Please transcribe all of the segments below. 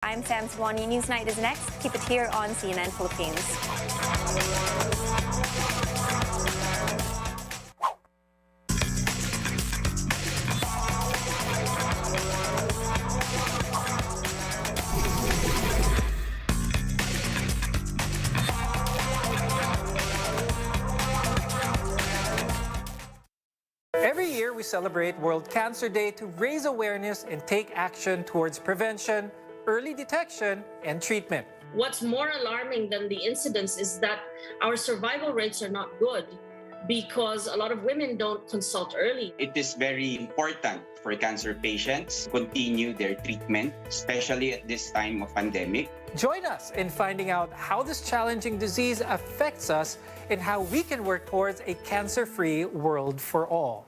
I'm Sam Swanee. Newsnight is next. Keep it here on CNN Philippines. Every year, we celebrate World Cancer Day to raise awareness and take action towards prevention, early detection, and treatment. What's more alarming than the incidence is that our survival rates are not good because a lot of women don't consult early. It is very important for cancer patients to continue their treatment, especially at this time of pandemic. Join us in finding out how this challenging disease affects us and how we can work towards a cancer-free world for all.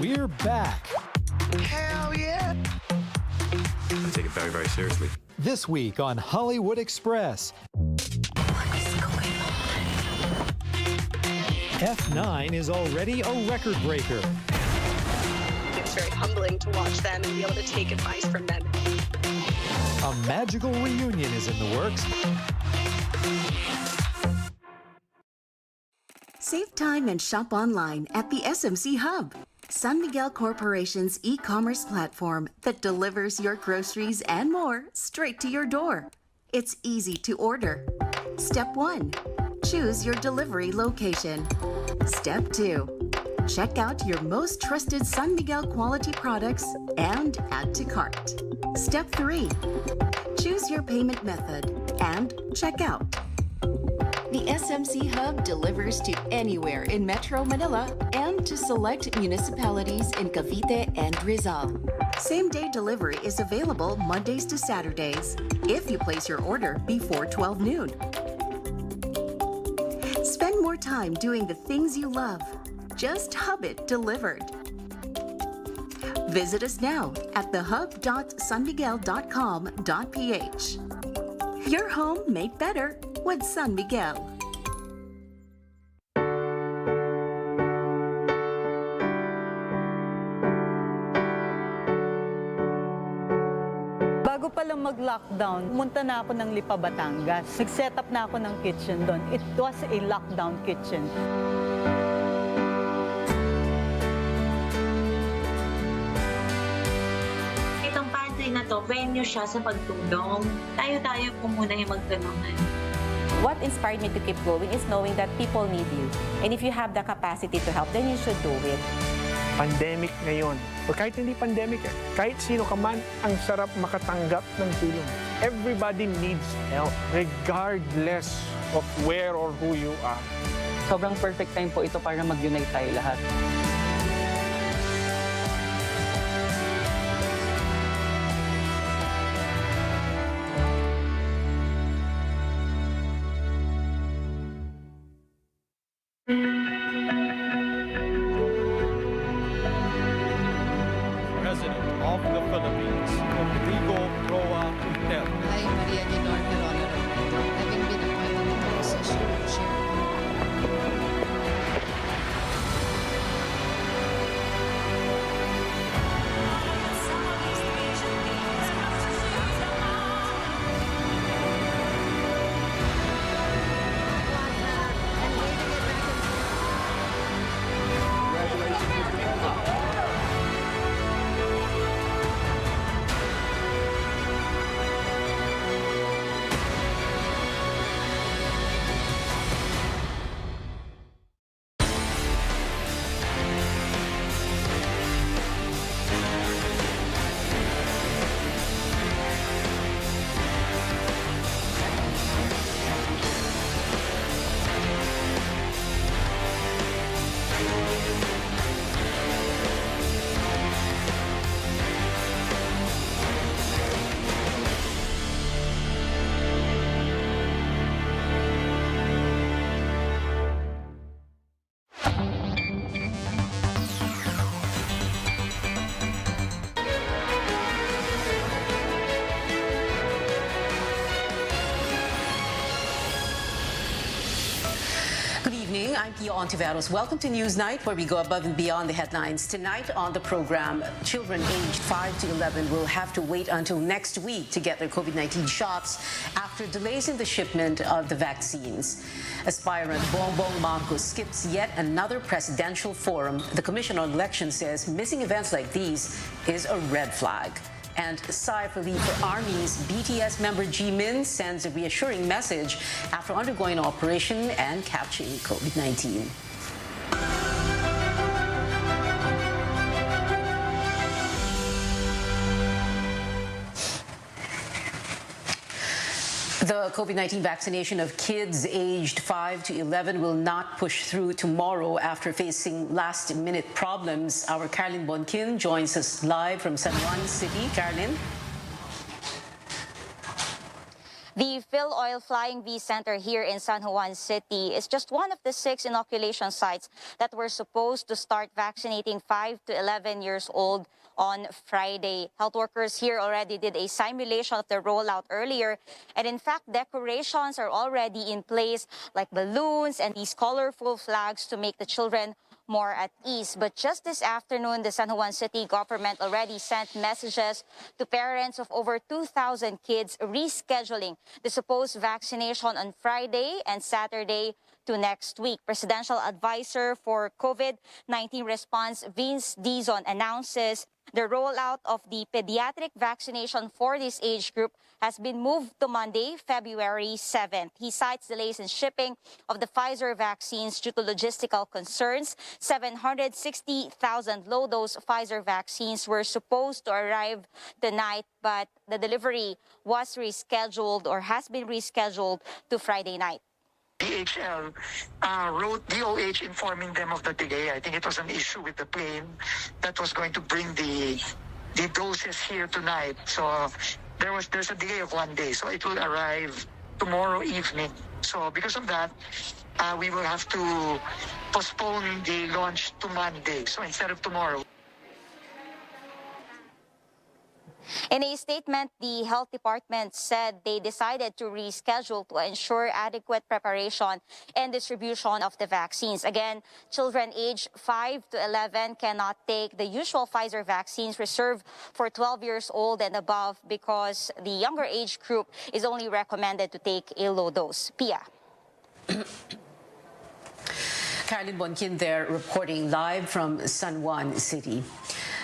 We're back. Hell yeah! I take it very, very seriously. This week on Hollywood Express. F9 is already a record breaker. It's very humbling to watch them and be able to take advice from them. A magical reunion is in the works. Save time and shop online at the SMC Hub, San Miguel Corporation's e-commerce platform that delivers your groceries and more straight to your door. It's easy to order. Step 1. Choose your delivery location. Step 2. Check out your most trusted San Miguel quality products and add to cart. Step 3. Choose your payment method and check out. The SMC Hub delivers to anywhere in Metro Manila and to select municipalities in Cavite and Rizal. Same-day delivery is available Mondays to Saturdays if you place your order before 12 noon. Spend more time doing the things you love. Just hub it delivered. Visit us now at thehub.sanmiguel.com.ph. Your home made better with San Miguel. Bago pa lang mag-lockdown, pumunta na ako ng Lipa, Batangas. Nag-set up na ako ng kitchen doon. It was a lockdown kitchen. Itong pantry na to, venue siya sa pagtulong. Tayo-tayo po muna yung magtulungan. What inspired me to keep going is knowing that people need you. And if you have the capacity to help, then you should do it. Pandemic ngayon. O kahit hindi pandemic, kahit sino ka man, ang sarap makatanggap ng tulong. Everybody needs help, regardless of where or who you are. Sobrang perfect time po ito para mag-unite tayo lahat. President of the Philippines, Rodrigo Roa Duterte. I, Maria Leonor Heroyo, having been appointed to the position of chair. Pia Ontiveros. Welcome to Newsnight, where we go above and beyond the headlines. Tonight on the program, children aged 5 to 11 will have to wait until next week to get their COVID-19 shots after delays in the shipment of the vaccines. Aspirant Bongbong Marcos skips yet another presidential forum. The Commission on Elections says missing events like these is a red flag. And sigh of relief for Army's BTS member Ji Min sends a reassuring message after undergoing an operation and catching COVID-19. The COVID-19 vaccination of kids aged 5 to 11 will not push through tomorrow after facing last-minute problems. Our Carolyn Bonkin joins us live from San Juan City. Carolyn? The Phil Oil Flying V Center here in San Juan City is just one of the 6 inoculation sites that were supposed to start vaccinating 5 to 11 years old on Friday. Health workers here already did a simulation of the rollout earlier. And in fact, decorations are already in place, like balloons and these colorful flags to make the children more at ease. But just this afternoon, the San Juan City government already sent messages to parents of over 2,000 kids rescheduling the supposed vaccination on Friday and Saturday to next week. Presidential Advisor for COVID-19 Response, Vince Dizon, announces the rollout of the pediatric vaccination for this age group has been moved to Monday, February 7th. He cites delays in shipping of the Pfizer vaccines due to logistical concerns. 760,000 low-dose Pfizer vaccines were supposed to arrive tonight, but the delivery was rescheduled or has been rescheduled to Friday night. DHL wrote DOH informing them of the delay. I think it was an issue with the plane that was going to bring the doses here tonight. So there's a delay of 1 day. So it will arrive tomorrow evening. So because of that, we will have to postpone the launch to Monday. So instead of tomorrow. In a statement, the health department said they decided to reschedule to ensure adequate preparation and distribution of the vaccines. Again, children aged 5 to 11 cannot take the usual Pfizer vaccines reserved for 12 years old and above because the younger age group is only recommended to take a low dose. Pia. Carolyn Bonkin there reporting live from San Juan City.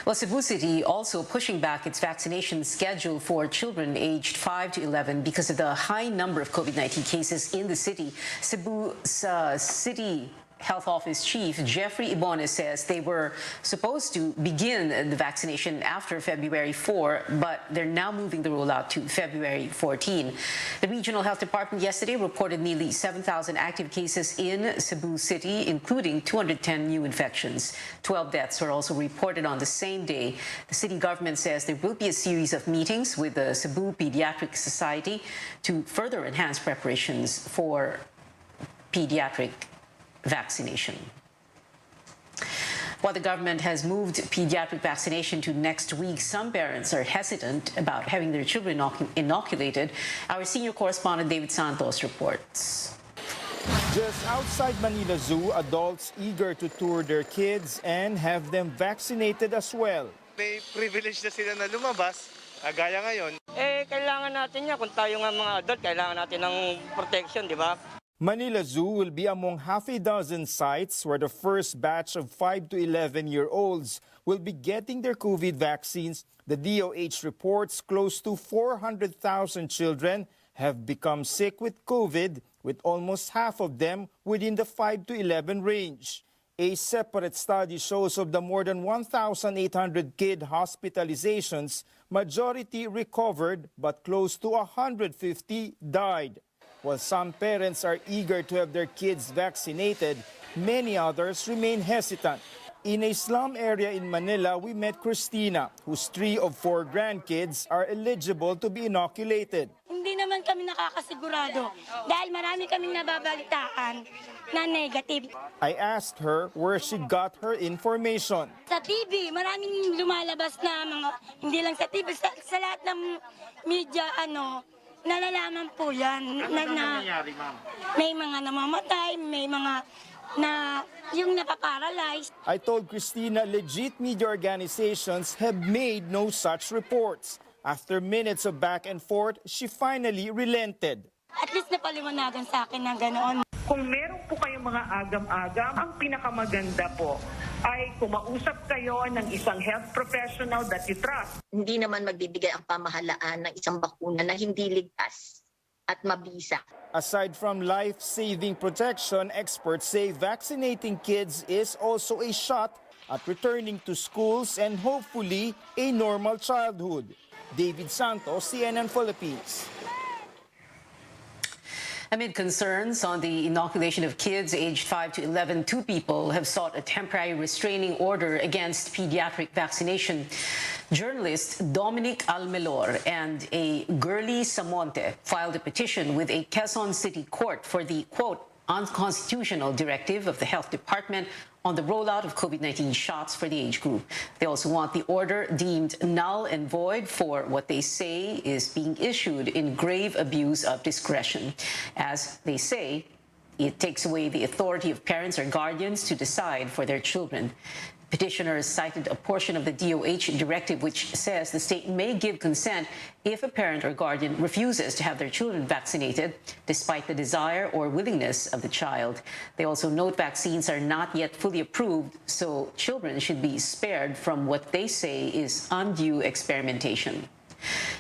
Well, Cebu City also pushing back its vaccination schedule for children aged 5 to 11 because of the high number of COVID-19 cases in the city. Cebu's City Health Office Chief Jeffrey Ibones says they were supposed to begin the vaccination after February 4, but they're now moving the rollout to February 14. The Regional Health Department yesterday reported nearly 7,000 active cases in Cebu City, including 210 new infections. 12 deaths were also reported on the same day. The city government says there will be a series of meetings with the Cebu Pediatric Society to further enhance preparations for pediatric vaccination. While the government has moved pediatric vaccination to next week, some parents are hesitant about having their children inoculated. Our senior correspondent David Santos reports. Just outside Manila Zoo, adults eager to tour their kids and have them vaccinated as well. May privilege na sila na lumabas, gaya ngayon. Kailangan natin niya. Kung tayo nga mga adult, kailangan natin ng protection, di ba? Manila Zoo will be among half a dozen sites where the first batch of 5 to 11-year-olds will be getting their COVID vaccines. The DOH reports close to 400,000 children have become sick with COVID, with almost half of them within the 5 to 11 range. A separate study shows of the more than 1,800 kid hospitalizations, majority recovered but close to 150 died. While some parents are eager to have their kids vaccinated, many others remain hesitant. In a slum area in Manila, we met Christina, whose 3 of 4 grandkids are eligible to be inoculated. Hindi naman kami nakakasigurado dahil marami kaming nababalitaan na negative. I asked her where she got her information. Sa TV, maraming lumalabas na mga, hindi lang sa TV, sa lahat ng media, nalalaman po yan. May mga namamatay, may mga na yung napaparalyze. I told Christina legit media organizations have made no such reports. After minutes of back and forth, she finally relented. At least napaliwanagan sa akin na ganoon. Kung meron po kayong mga agam-agam, ang pinakamaganda po ay kumausap kayo ng isang health professional that you trust. Hindi naman magbibigay ang pamahalaan ng isang bakuna na hindi ligtas at mabisa. Aside from life-saving protection, experts say vaccinating kids is also a shot at returning to schools and hopefully a normal childhood. David Santos, CNN Philippines. Amid concerns on the inoculation of kids aged 5 to 11, two people have sought a temporary restraining order against pediatric vaccination. Journalist Dominic Almelor and a Gurley Samonte filed a petition with a Quezon City court for the, quote, unconstitutional directive of the Health Department on the rollout of COVID-19 shots for the age group. They also want the order deemed null and void for what they say is being issued in grave abuse of discretion. As they say, it takes away the authority of parents or guardians to decide for their children. Petitioners cited a portion of the DOH directive which says the state may give consent if a parent or guardian refuses to have their children vaccinated, despite the desire or willingness of the child. They also note vaccines are not yet fully approved, so children should be spared from what they say is undue experimentation.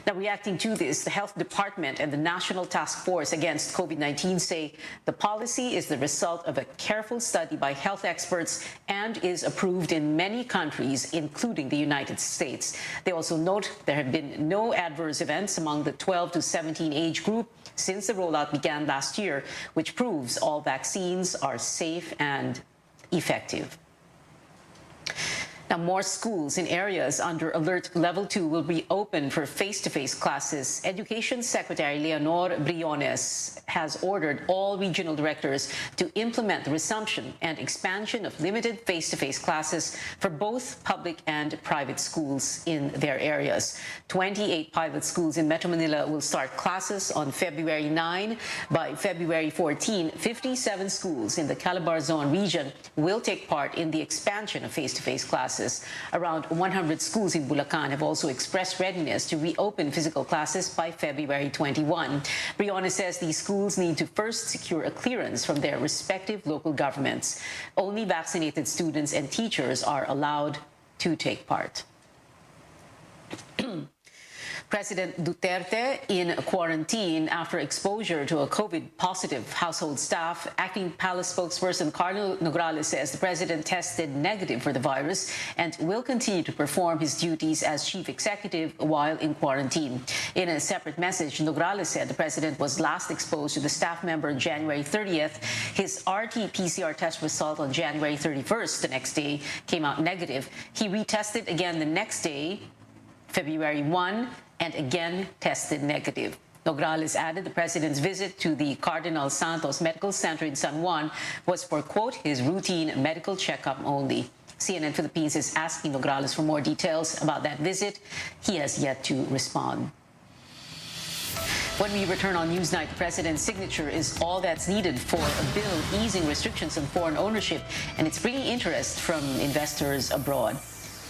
Now, reacting to this, the Health Department and the National Task Force Against COVID-19 say the policy is the result of a careful study by health experts and is approved in many countries, including the United States. They also note there have been no adverse events among the 12 to 17 age group since the rollout began last year, which proves all vaccines are safe and effective. Now, more schools in areas under Alert Level 2 will be open for face-to-face classes. Education Secretary Leonor Briones has ordered all regional directors to implement the resumption and expansion of limited face-to-face classes for both public and private schools in their areas. 28 pilot schools in Metro Manila will start classes on February 9. By February 14, 57 schools in the Calabarzon region will take part in the expansion of face-to-face classes. Around 100 schools in Bulacan have also expressed readiness to reopen physical classes by February 21. Briones says these schools need to first secure a clearance from their respective local governments. Only vaccinated students and teachers are allowed to take part. President Duterte in quarantine after exposure to a COVID-positive household staff. Acting palace spokesperson Cardinal Nograles says the president tested negative for the virus and will continue to perform his duties as chief executive while in quarantine. In a separate message, Nograles said the president was last exposed to the staff member January 30th. His RT-PCR test result on January 31st, the next day, came out negative. He retested again the next day, February 1, and again tested negative. Nograles added the president's visit to the Cardinal Santos Medical Center in San Juan was for, quote, his routine medical checkup only. CNN Philippines is asking Nograles for more details about that visit. He has yet to respond. When we return on Newsnight, the president's signature is all that's needed for a bill easing restrictions on foreign ownership, and it's bringing interest from investors abroad.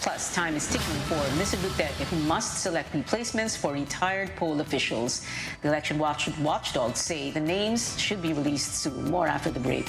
Plus, time is ticking for Mr. Duterte, who must select replacements for retired poll officials. The election watchdogs say the names should be released soon. More after the break.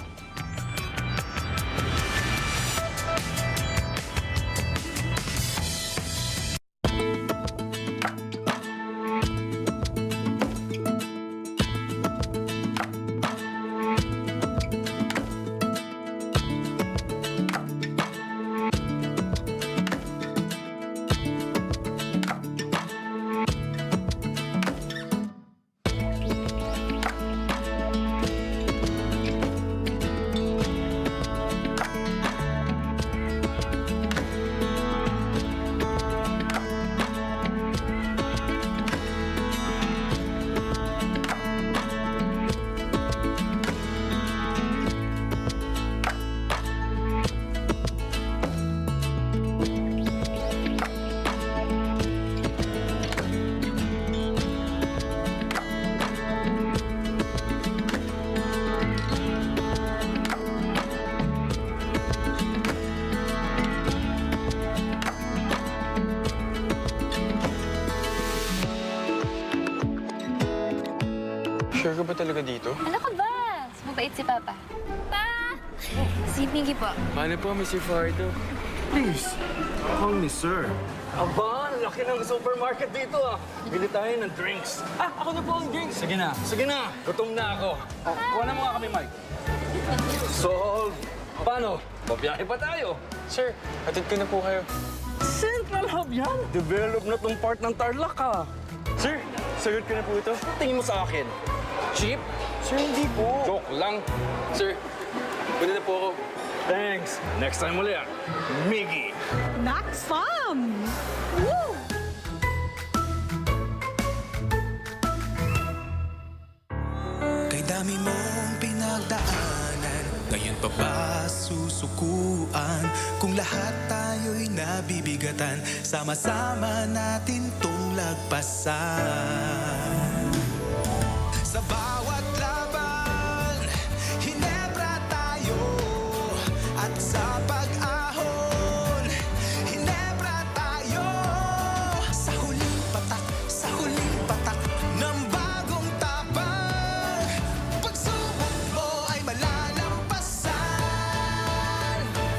Sure ka ba talaga dito? Ano ka ba? Mabait si Papa. Pa! Si Pinky po. Paano po, Mr. Fardo? Please, call me sir. Aba, laki ng supermarket dito ah. Bili tayo ng drinks. Ako na po ang drinks. Sige na. Gutom na ako. Kuha na mo nga kami, Mike. Sold. Paano? Babiyahe pa tayo. Sir, hatid ko na po kayo. Central Hub yan. Develop na tong part ng Tarlac ah. Sir, sagot ko na po ito. Tingin mo sa akin. Cheap? Sir, hindi po. Joke lang. Sir, pwede na po ako. Thanks. Next time ulit. Miggy. Max Fam! Woo! Kay dami mong pinagdaanan, ngayon pa ba susukuan? Kung lahat tayo'y nabibigatan, sama-sama natin tong lagpasan. Sa bawat laban, hinebra tayo. At sa pag-ahon, hinebra tayo. Sa huling patak ng bagong tapang, pagsubok mo ay malalampasan.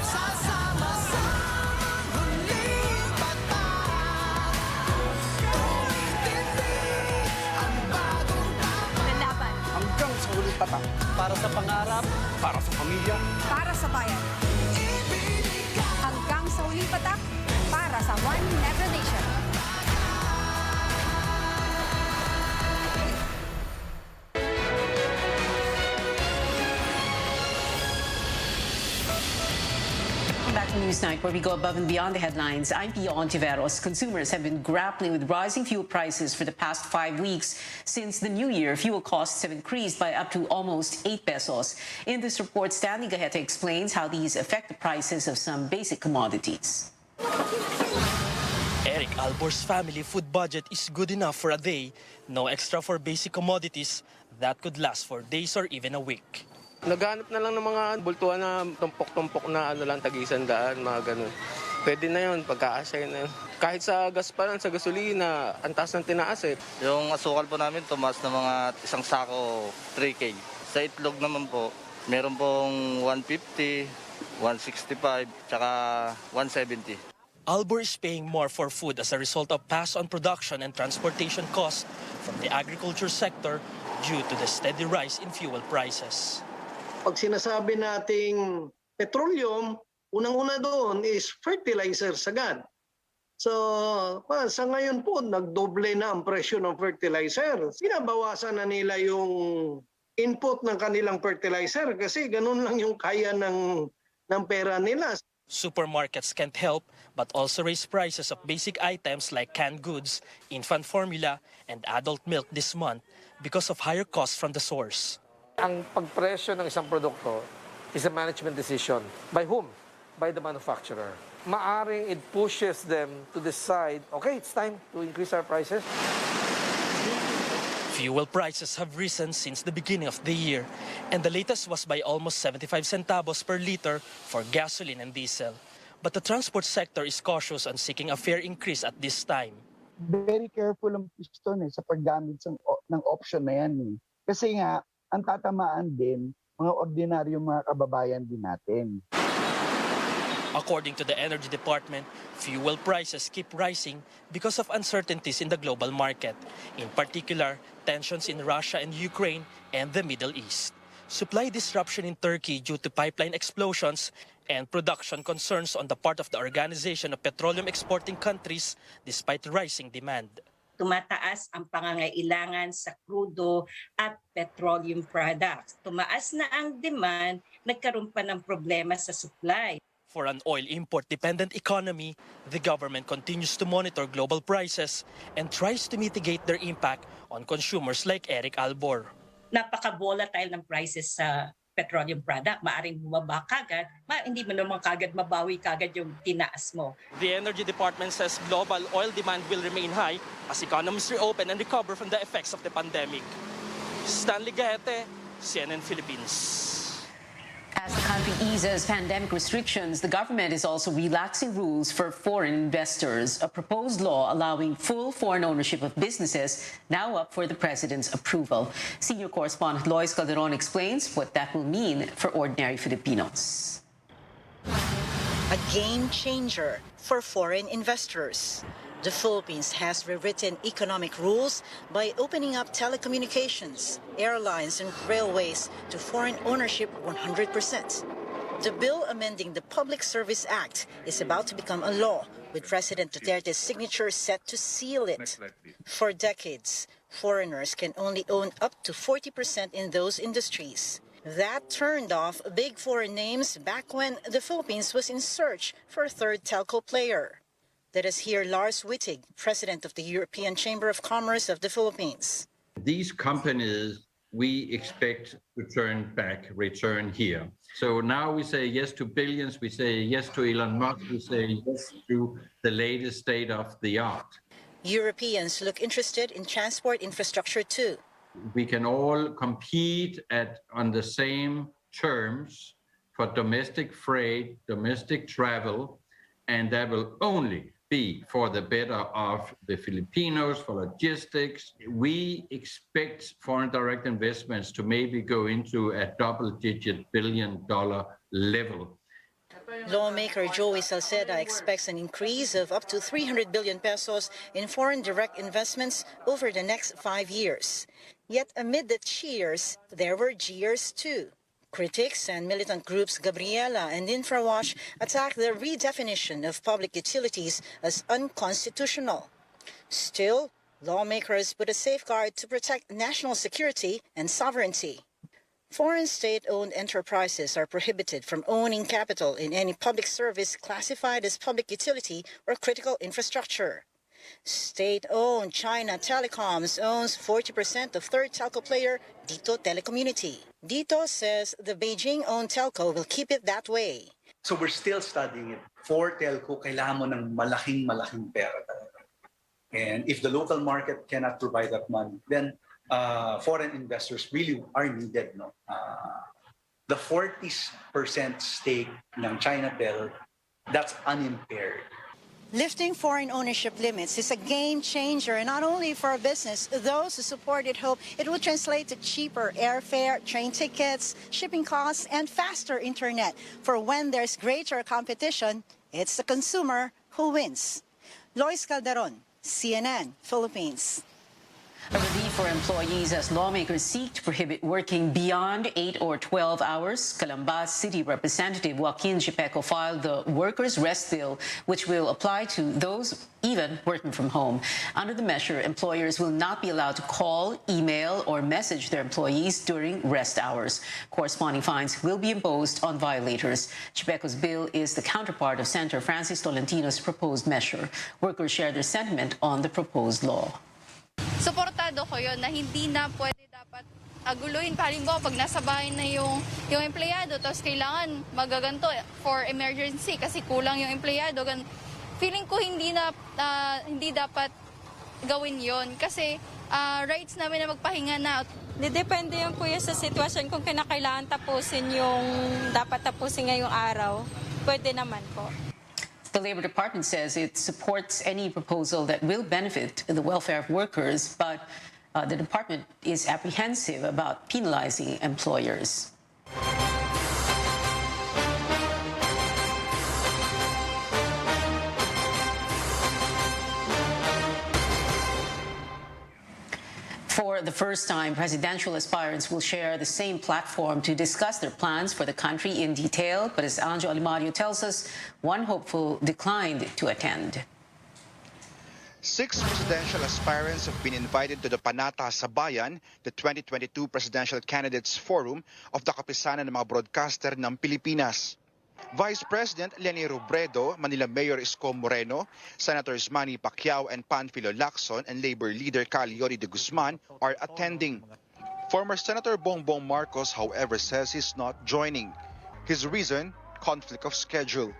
Sasama-samang huling patak, tumitindi ang bagong tapang. Lalaban. Hanggang sa huling patak. Para sa pangarap, Para sa pamilya. Para sa bayan. Hanggang sa huling patak, para sa One Never Nation. Back to Newsnight, where we go above and beyond the headlines. I'm Pia Ontiveros. Consumers have been grappling with rising fuel prices for the past 5 weeks. Since the new year, fuel costs have increased by up to almost 8 pesos. In this report, Stanley Gaheta explains how these affect the prices of some basic commodities. Eric Albor's family food budget is good enough for a day. No extra for basic commodities that could last for days or even a week. Naghanap na lang ng mga bultuhan na tumpok-tumpok na tag-100, mga ganun. Pwede na yun, pagka-asay na yun. Kahit sa gas pa lang, sa gasolina, ang taas ng tinaas eh. Yung asukal po namin, tumaas na mga isang sako 3K. Sa itlog naman po, meron pong 150, 165, tsaka 170. Albor is paying more for food as a result of pass-on production and transportation costs from the agriculture sector due to the steady rise in fuel prices. Pag sinasabi nating petroleum, unang-una doon is fertilizers agad. So, sa ngayon po, nagdoble na ang presyo ng fertilizer. Binabawasan na nila yung input ng kanilang fertilizer kasi ganun lang yung kaya ng pera nila. Supermarkets can't help but also raise prices of basic items like canned goods, infant formula, and adult milk this month because of higher costs from the source. Ang pagpresyo ng isang produkto is a management decision. By whom? By the manufacturer. Maaring it pushes them to decide, okay, it's time to increase our prices. Fuel prices have risen since the beginning of the year, and the latest was by almost 75 centavos per liter for gasoline and diesel. But the transport sector is cautious on seeking a fair increase at this time. Very careful ang piston sa paggamit ng option na yan. Kasi nga, ang tatamaan din, mga ordinaryong mga kababayan din natin. According to the Energy Department, fuel prices keep rising because of uncertainties in the global market, in particular, tensions in Russia and Ukraine and the Middle East. Supply disruption in Turkey due to pipeline explosions and production concerns on the part of the Organization of Petroleum Exporting Countries despite rising demand. Tumataas ang pangangailangan sa krudo at petroleum products. Tumaas na ang demand, nagkaroon pa ng problema sa supply. For an oil import-dependent economy, the government continues to monitor global prices and tries to mitigate their impact on consumers like Eric Albor. Napaka-volatile ng prices sa petroleum product. Maaring bumaba kagad, hindi mo naman kagad mabawi kagad yung tinaas mo. The Energy Department says global oil demand will remain high as economies reopen and recover from the effects of the pandemic. Stanley Gahete, CNN Philippines. As the country eases pandemic restrictions, the government is also relaxing rules for foreign investors. A proposed law allowing full foreign ownership of businesses now up for the president's approval. Senior correspondent Lois Calderon explains what that will mean for ordinary Filipinos. A game changer for foreign investors. The Philippines has rewritten economic rules by opening up telecommunications, airlines, and railways to foreign ownership 100%. The bill amending the Public Service Act is about to become a law, with President Duterte's signature set to seal it. For decades, foreigners can only own up to 40% in those industries. That turned off big foreign names back when the Philippines was in search for a third telco player. Let us hear Lars Wittig, president of the European Chamber of Commerce of the Philippines. These companies we expect to return here. So now we say yes to billions, we say yes to Elon Musk, we say yes to the latest state of the art. Europeans look interested in transport infrastructure too. We can all compete on the same terms for domestic freight, domestic travel, and that will only be for the better of the Filipinos, for logistics. We expect foreign direct investments to maybe go into a double-digit billion-dollar level. Lawmaker Joey Salceda expects an increase of up to 300 billion pesos in foreign direct investments over the next 5 years. Yet amid the cheers, there were jeers too. Critics and militant groups Gabriela and InfraWatch attacked the redefinition of public utilities as unconstitutional. Still, lawmakers put a safeguard to protect national security and sovereignty. Foreign state-owned enterprises are prohibited from owning capital in any public service classified as public utility or critical infrastructure. State-owned China Telecoms owns 40% of third telco player Dito Telecommunity. Dito says the Beijing-owned telco will keep it that way. So we're still studying it. For telco, kailangan mo ng malaking pera talaga. And if the local market cannot provide that money, then foreign investors really are needed. No? The 40% stake ng Chinatel, that's unimpaired. Lifting foreign ownership limits is a game changer, and not only for a business. Those who support it hope it will translate to cheaper airfare, train tickets, shipping costs, and faster internet. For when there's greater competition, it's the consumer who wins. Lois Calderon, CNN, Philippines. A relief for employees as lawmakers seek to prohibit working beyond 8 or 12 hours. Calambas City Representative Joaquin Chipeco filed the Workers' Rest Bill, which will apply to those even working from home. Under the measure, employers will not be allowed to call, email, or message their employees during rest hours. Corresponding fines will be imposed on violators. Chipeco's bill is the counterpart of Senator Francis Tolentino's proposed measure. Workers share their sentiment on the proposed law. Suportado ko yun na hindi na pwede dapat aguluhin. Halimbawa, pag nasa bahay na yung empleyado, tapos kailangan magaganto for emergency kasi kulang yung empleyado. Feeling ko hindi dapat gawin yon kasi rights namin na magpahinga na. Depende yung kuya sa sitwasyon kung kinakailangan tapusin yung dapat tapusin ngayong araw. Pwede naman po. The Labor Department says it supports any proposal that will benefit the welfare of workers, but the department is apprehensive about penalizing employers. For the first time, presidential aspirants will share the same platform to discuss their plans for the country in detail. But as Anjo Alimario tells us, one hopeful declined to attend. 6 presidential aspirants have been invited to the Panata sa Bayan, the 2022 Presidential Candidates Forum of the Kapisanan ng mga Broadcaster ng Pilipinas. Vice President Leni Robredo, Manila Mayor Isko Moreno, Senators Manny Pacquiao and Panfilo Lacson, and Labor leader Caliori de Guzman are attending. Former Senator Bongbong Marcos, however, says he's not joining. His reason, conflict of schedule.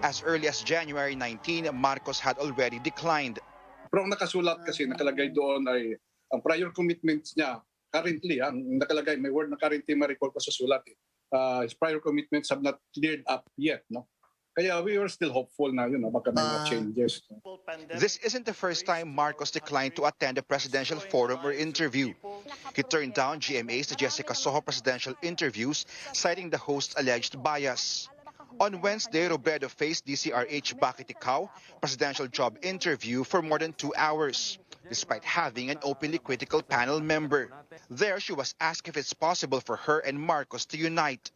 As early as January 19, Marcos had already declined. Pero ang nakasulat kasi, nakalagay doon ay ang prior commitments niya, currently, ang nakalagay, may word na currently ma-recall ko sa sulat. his prior commitments have not cleared up yet, no? Kaya we were still hopeful na magka may mga changes. This isn't the first time Marcos declined to attend a presidential forum or interview. He turned down GMA's Jessica Soho presidential interviews, citing the host's alleged bias. On Wednesday, Robredo faced DCRH Bakit Ikaw presidential job interview for more than 2 hours, despite having an openly critical panel member. There, she was asked if it's possible for her and Marcos to unite.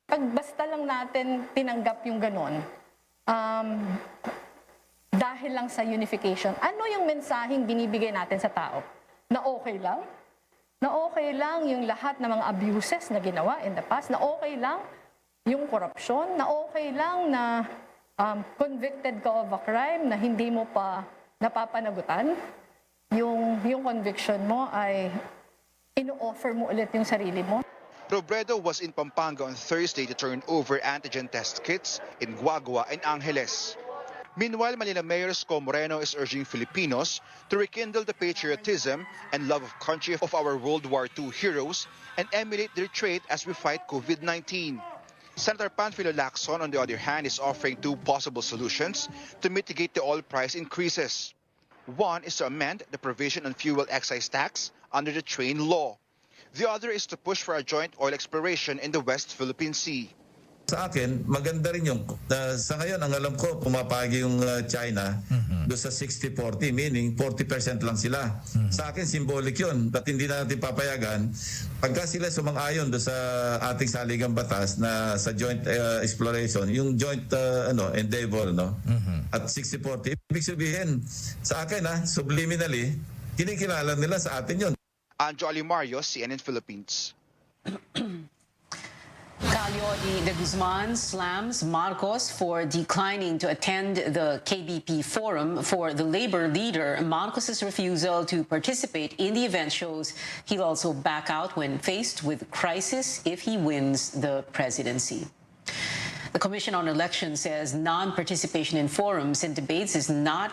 Pag basta lang natin tinanggap yung ganon, dahil lang sa unification, ano yung mensaheng binibigay natin sa tao? Na okay lang? Na okay lang yung lahat ng mga abuses na ginawa in the past? Na okay lang yung korupsyon? Na okay lang na convicted ka of a crime na hindi mo pa napapanagutan? Yung conviction mo ay ino-offer mo ulit yung sarili mo? Robredo was in Pampanga on Thursday to turn over antigen test kits in Guagua and Angeles. Meanwhile, Manila Mayor Sco Moreno is urging Filipinos to rekindle the patriotism and love of country of our World War II heroes and emulate their trait as we fight COVID-19. Senator Panfilo Lacson, on the other hand, is offering 2 possible solutions to mitigate the oil price increases. One is to amend the provision on fuel excise tax under the train law. The other is to push for a joint oil exploration in the West Philippine Sea. Sa akin, maganda rin yung, sa ngayon, ang alam ko, pumapagi yung China doon sa 60-40, meaning 40% lang sila. Sa akin, symbolic yun. Ba't hindi na natin papayagan? Pagka sila sumang-ayon doon sa ating saligang batas na sa joint exploration, yung joint endeavor, no? At 60-40, ibig sabihin, sa akin, subliminally, kinikilala nila sa atin yun. Anjo Alimario, CNN Philippines. Calyodi de Guzman slams Marcos for declining to attend the KBP forum. For the labor leader, Marcos's refusal to participate in the event shows he'll also back out when faced with crisis if he wins the presidency. The Commission on Elections says non-participation in forums and debates is not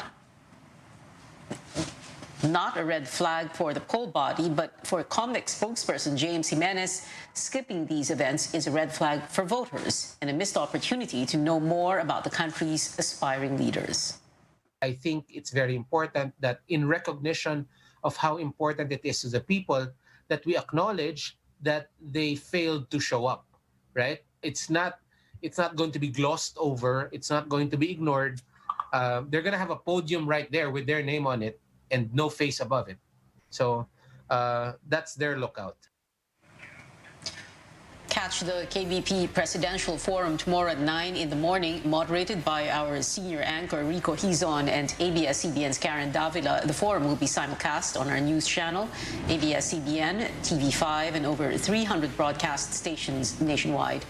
a red flag for the poll body, but for COMELEC spokesperson James Jimenez, skipping these events is a red flag for voters and a missed opportunity to know more about the country's aspiring leaders. I think it's very important that in recognition of how important it is to the people, that we acknowledge that they failed to show up, right? It's not going to be glossed over. It's not going to be ignored. They're going to have a podium right there with their name on it and no face above it. So that's their lookout. Catch the KBP Presidential Forum tomorrow at 9 in the morning, moderated by our senior anchor Rico Hizon and ABS-CBN's Karen Davila. The forum will be simulcast on our news channel, ABS-CBN, TV5, and over 300 broadcast stations nationwide.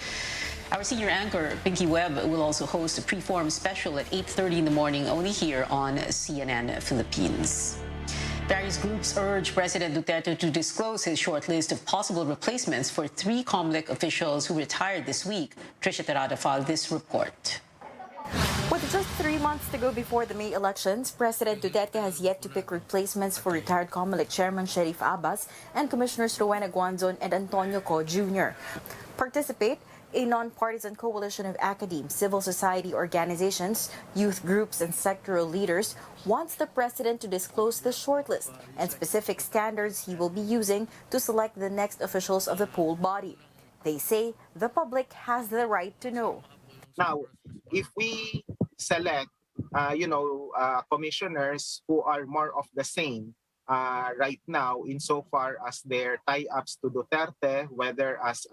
Our senior anchor, Pinky Webb, will also host a pre-forum special at 8:30 in the morning, only here on CNN Philippines. Various groups urge President Duterte to disclose his short list of possible replacements for 3 COMELEC officials who retired this week. Trisha Terada filed this report. With just 3 months to go before the May elections, President Duterte has yet to pick replacements for retired COMELEC Chairman Sherif Abbas and Commissioners Rowena Guanzon and Antonio Co. Jr. Participate a non-partisan coalition of academe, civil society organizations, youth groups, and sectoral leaders wants the president to disclose the shortlist and specific standards he will be using to select the next officials of the poll body. They say the public has the right to know. Now, if we select, commissioners who are more of the same right now, insofar as their tie-ups to Duterte, whether as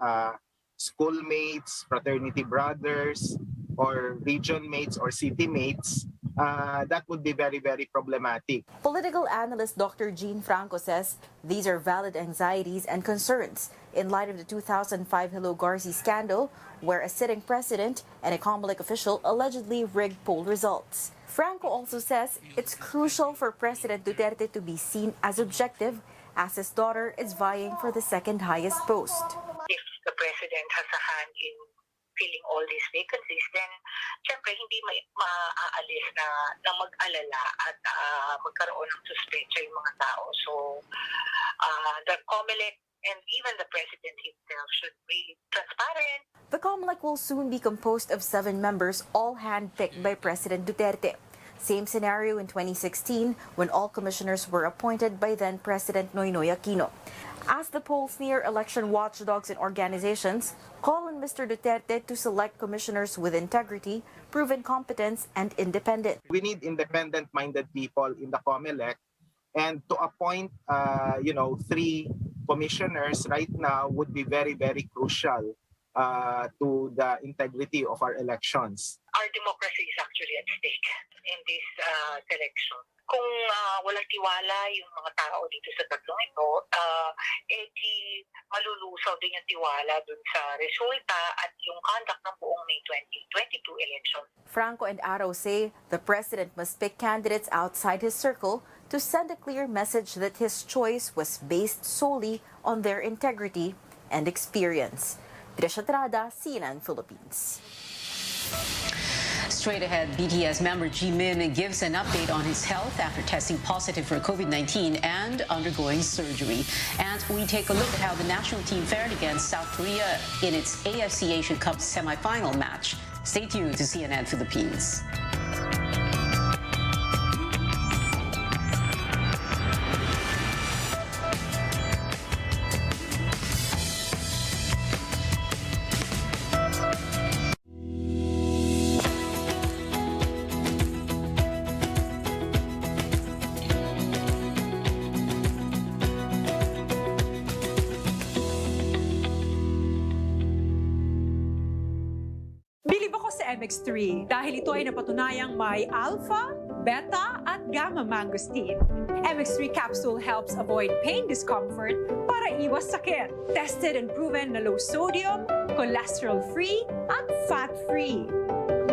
schoolmates, fraternity brothers, or region mates or city mates, that would be very, very problematic. Political analyst Dr. Jean Franco says these are valid anxieties and concerns in light of the 2005 Hello Garci scandal, where a sitting president and a COMELEC official allegedly rigged poll results. Franco also says it's crucial for President Duterte to be seen as objective, as his daughter is vying for the second highest post. If the president has a hand in filling all these vacancies, then syempre hindi maaalis na mag-alala at magkaroon ng suspecha yung mga tao. So the COMELEC and even the president himself election really transparent. The COMELEC will soon be composed of 7 members, all handpicked by President Duterte. Same scenario in 2016 when all commissioners were appointed by then President Noynoy Aquino. As the polls near, election watchdogs and organizations call on Mr. Duterte to select commissioners with integrity, proven competence, and independent. We need independent-minded people in the COMELEC, and to appoint 3 commissioners right now would be very, very crucial to the integrity of our elections. Our democracy is actually at stake in this selection. Kung walang tiwala yung mga tao dito sa tatlong ito, di malulusaw din yung tiwala dun sa resulta at yung conduct ng buong May 2022 election. Franco and Aro say the president must pick candidates outside his circle to send a clear message that his choice was based solely on their integrity and experience. Trisha Trada, CNN Philippines. Straight ahead, BTS member Jimin gives an update on his health after testing positive for COVID-19 and undergoing surgery. And we take a look at how the national team fared against South Korea in its AFC Asian Cup semifinal match. Stay tuned to CNN Philippines. Bilib ako sa MX3 dahil ito ay napatunayang may alpha, beta at gamma mangosteen. MX3 capsule helps avoid pain discomfort para iwas sakit. Tested and proven na low sodium, cholesterol-free at fat-free.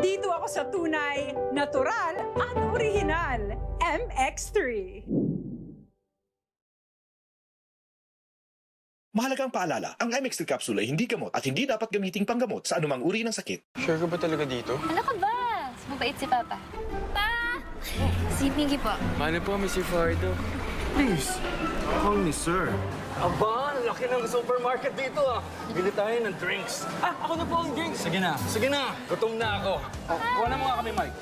Dito ako sa tunay, natural at original. MX3. Mahalagang paalala, ang MX3 capsule ay hindi gamot at hindi dapat gamiting panggamot sa anumang uri ng sakit. Sure ka ba talaga dito? Ano ka ba? Mabait si Papa. Pa! Si Miggy po. Mano po, Mr. Fardo? Please, call me sir. Aba, ang laki ng supermarket dito ah. Bili tayo ng drinks. Ako na po ang drinks. Sige na. Gutom na ako. Kuha na mo nga kami, Mike.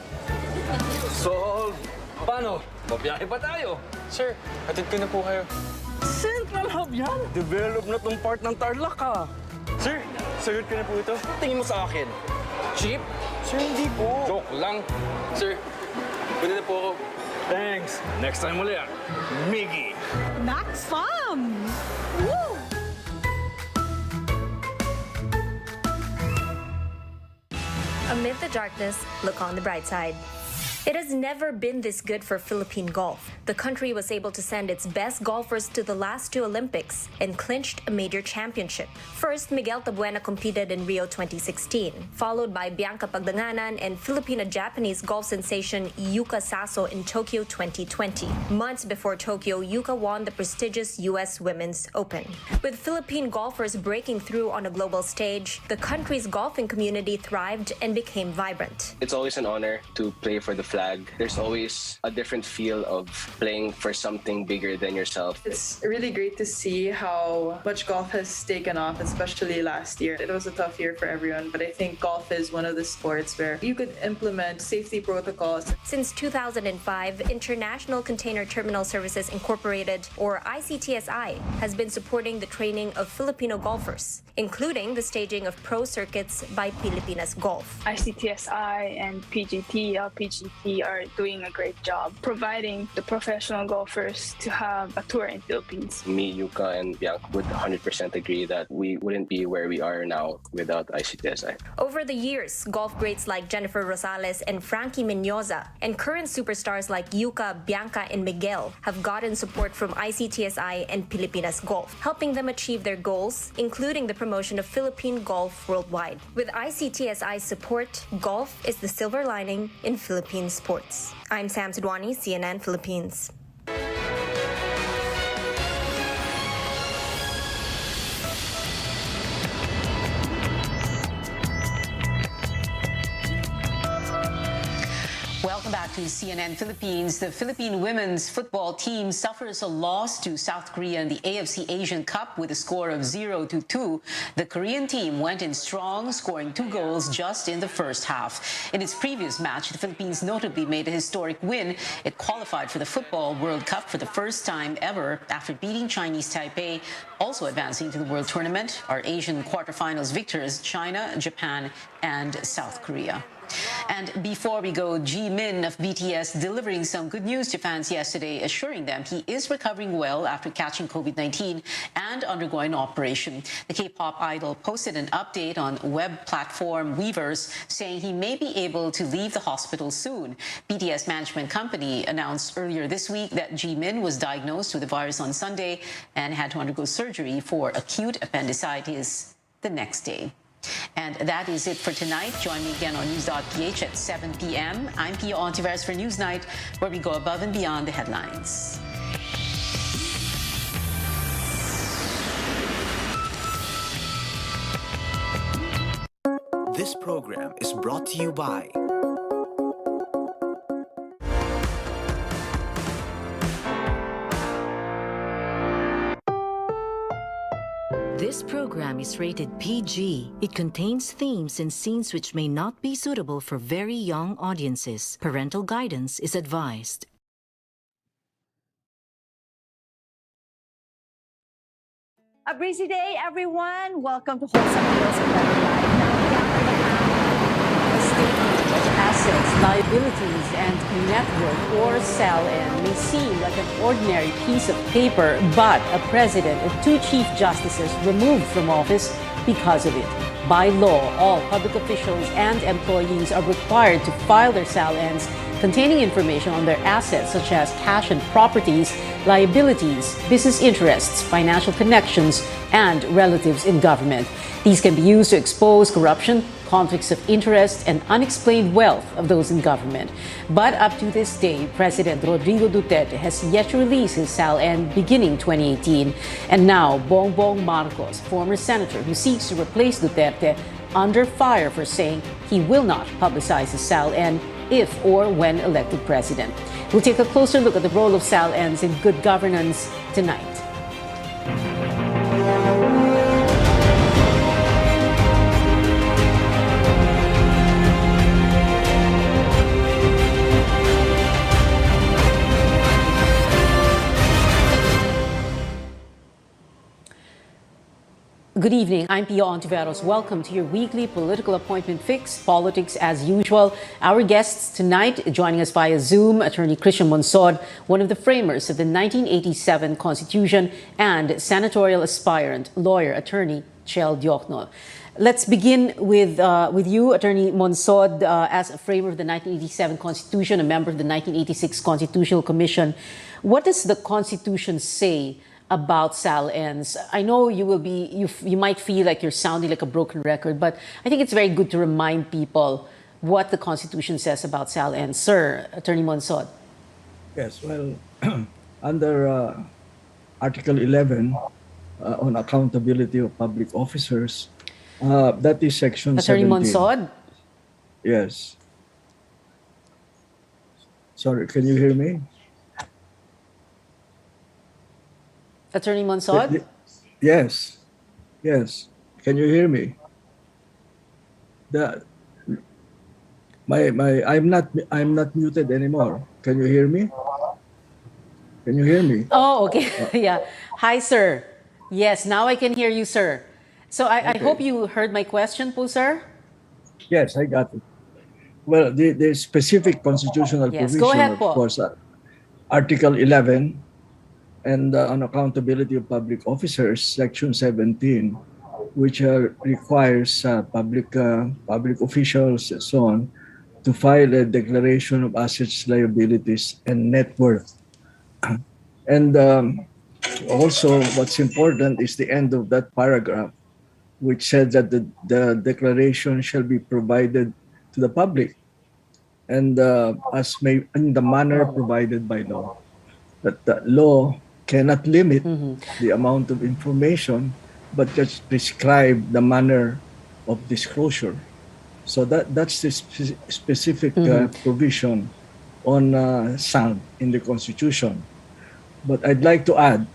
Sold. Paano? Mabiyahe pa tayo. Sir, hatid ko na po kayo. Central Hub yan! Develop na tong part ng Tarlac ah. Sir, sagot ko na po ito. Tingin mo sa akin. Cheap? Sir, hindi po. Joke lang. Sir, pwede na po ako. Thanks. Next time ulit. Miggy. Max Fun! Woo! Amid the darkness, look on the bright side. It has never been this good for Philippine golf. The country was able to send its best golfers to the last 2 Olympics and clinched a major championship. First, Miguel Tabuena competed in Rio 2016, followed by Bianca Pagdanganan and Filipino-Japanese golf sensation Yuka Saso in Tokyo 2020. Months before Tokyo, Yuka won the prestigious U.S. Women's Open. With Philippine golfers breaking through on a global stage, the country's golfing community thrived and became vibrant. It's always an honor to play for the flag. There's always a different feel of playing for something bigger than yourself. It's really great to see how much golf has taken off, especially last year. It was a tough year for everyone, but I think golf is one of the sports where you could implement safety protocols. Since 2005, International Container Terminal Services Incorporated, or ICTSI, has been supporting the training of Filipino golfers, including the staging of pro circuits by Pilipinas Golf. ICTSI and PGT, LPGT are doing a great job providing the professional golfers to have a tour in Philippines. Me, Yuka, and Bianca would 100% agree that we wouldn't be where we are now without ICTSI. Over the years, golf greats like Jennifer Rosales and Frankie Mendoza and current superstars like Yuka, Bianca, and Miguel have gotten support from ICTSI and Pilipinas Golf, helping them achieve their goals, including the promotion of Philippine golf worldwide. With ICTSI's support, golf is the silver lining in Philippine sports. I'm Sam Sidwani, CNN Philippines. Welcome back to to CNN Philippines. The Philippine women's football team suffers a loss to South Korea in the AFC Asian Cup with a score of 0-2. The Korean team went in strong, scoring 2 goals just in the first half. In its previous match, the Philippines notably made a historic win. It qualified for the Football World Cup for the first time ever after beating Chinese Taipei, also advancing to the World Tournament. Our Asian quarterfinals victors, China, Japan, and South Korea. And before we go, Jimin of BTS delivering some good news to fans yesterday, assuring them he is recovering well after catching COVID-19 and undergoing an operation. The K-pop idol posted an update on web platform Weverse, saying he may be able to leave the hospital soon. BTS management company announced earlier this week that Jimin was diagnosed with the virus on Sunday and had to undergo surgery for acute appendicitis the next day. And that is it for tonight. Join me again on News.ph at 7 p.m. I'm Pia Ontiveros for Newsnight, where we go above and beyond the headlines. This program is brought to you by This program is rated PG. It contains themes and scenes which may not be suitable for very young audiences. Parental guidance is advised. A breezy day, everyone. Welcome to Wholesome Deals with Better Life. A statement of assets, liabilities, and net worth, or SALN, may seem like an ordinary piece of paper, but a president and 2 chief justices removed from office because of it. By law, all public officials and employees are required to file their SALNs containing information on their assets such as cash and properties, liabilities, business interests, financial connections, and relatives in government. These can be used to expose corruption, conflicts of interest, and unexplained wealth of those in government. But up to this day, President Rodrigo Duterte has yet to release his SALN beginning 2018. And now, Bongbong Marcos, former senator who seeks to replace Duterte, under fire for saying he will not publicize his SALN if or when elected president. We'll take a closer look at the role of SALNs in good governance tonight. Good evening. I'm Pia Ontiveros. Welcome to your weekly political appointment fix, Politics as Usual. Our guests tonight, joining us via Zoom, Attorney Christian Monsod, one of the framers of the 1987 Constitution, and senatorial aspirant, lawyer, attorney Chel Diokno. Let's begin with you, Attorney Monsod, as a framer of the 1987 Constitution, a member of the 1986 Constitutional Commission. What does the Constitution say about SALNs? I know you might feel like you're sounding like a broken record, but I think it's very good to remind people what the Constitution says about SALNs. Sir, Attorney Monsod. Yes, well, under Article 11 on accountability of public officers, that is Section Attorney 17. Monsod? Yes. Sorry, can you hear me? Attorney Monsod? Yes. Yes. Can you hear me? I'm not muted anymore. Can you hear me? Can you hear me? Oh, okay. Yeah. Hi, sir. Yes, now I can hear you, sir. So I hope you heard my question, po, sir. Yes, I got it. Well, the specific constitutional provision, go ahead, of po. course, Article 11, and on accountability of public officers, Section 17, which requires public officials and so on to file a declaration of assets, liabilities, and net worth. And also, what's important is the end of that paragraph, which said that the declaration shall be provided to the public and in the manner provided by law. That the law cannot limit the amount of information, but just prescribe the manner of disclosure. So that's the specific provision on sound in the Constitution. But I'd like to add